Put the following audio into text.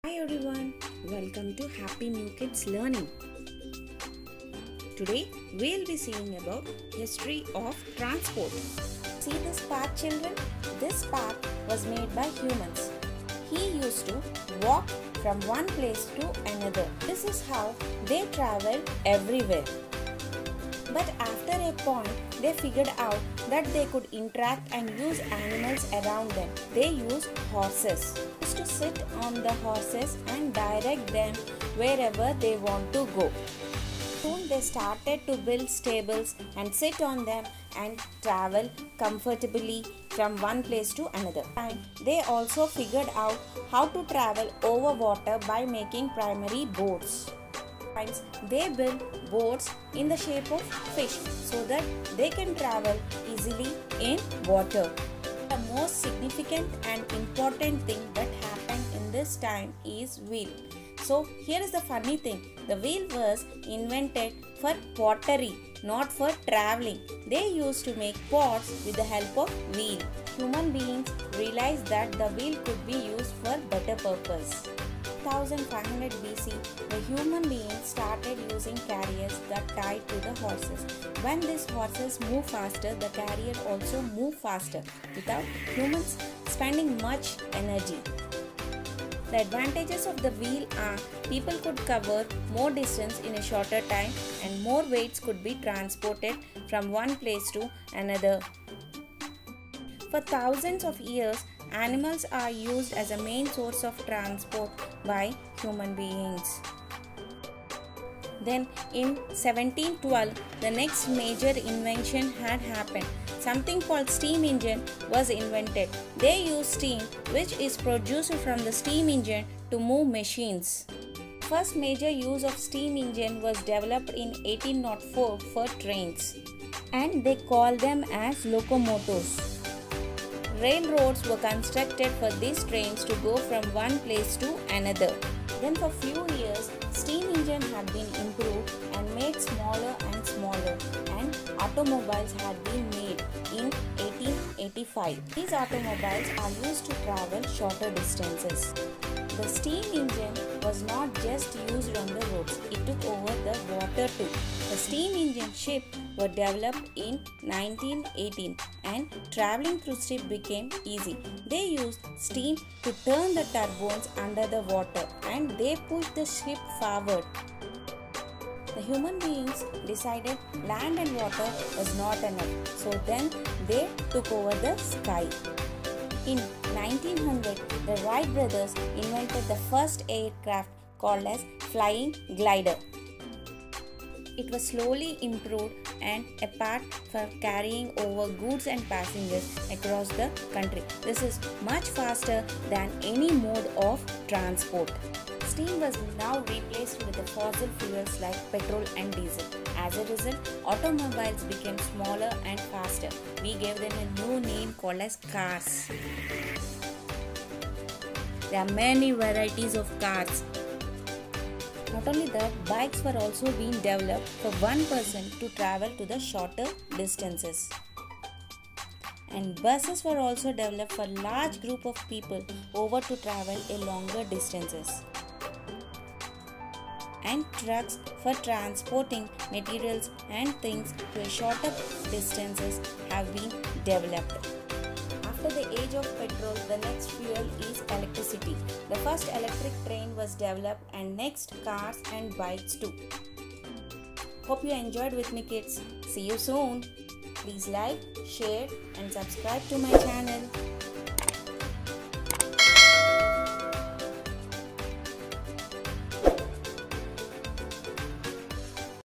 Hi everyone, welcome to Happy New Kids Learning. Today we'll be seeing about history of transport. See this path children? This path was made by humans. He used to walk from one place to another. This is how they traveled everywhere. But after a point, they figured out that they could interact and use animals around them. They used horses. They used to sit on the horses and direct them wherever they want to go. Soon they started to build stables and sit on them and travel comfortably from one place to another. And they also figured out how to travel over water by making primary boats. They build boats in the shape of fish so that they can travel easily in water. The most significant and important thing that happened in this time is wheel. So here is the funny thing. The wheel was invented for pottery, not for traveling. They used to make pots with the help of wheel. Human beings realized that the wheel could be used for better purpose. 1500 BC, the human beings started using carriers that tied to the horses. When these horses move faster, the carrier also move faster without humans spending much energy. The advantages of the wheel are people could cover more distance in a shorter time and more weights could be transported from one place to another. For thousands of years, animals are used as a main source of transport by human beings. Then in 1712, the next major invention had happened. Something called steam engine was invented. They use steam which is produced from the steam engine to move machines. First major use of steam engine was developed in 1804 for trains, and they call them as locomotives. Railroads were constructed for these trains to go from one place to another. Then for few years, steam engine had been improved and made smaller and smaller, and automobiles had been made in 1885. These automobiles are used to travel shorter distances. The steam engine was not just used on the roads, it took over the water too. The steam engine ship were developed in 1918 and traveling through ship became easy. They used steam to turn the turbines under the water and they pushed the ship forward. The human beings decided land and water was not enough, so then they took over the sky. In 1900, the Wright brothers invented the first aircraft called as flying glider. It was slowly improved and a part for carrying over goods and passengers across the country. This is much faster than any mode of transport. Steam was now replaced with the fossil fuels like petrol and diesel. As a result, automobiles became smaller and faster. We gave them a new name called as cars. There are many varieties of cars. Not only that, bikes were also being developed for one person to travel to the shorter distances. And buses were also developed for large group of people over to travel a longer distances. And trucks for transporting materials and things to shorter distances have been developed. After the age of petrol, the next fuel is electricity. The first electric train was developed and next cars and bikes too. Hope you enjoyed with me kids. See you soon. Please like, share and subscribe to my channel.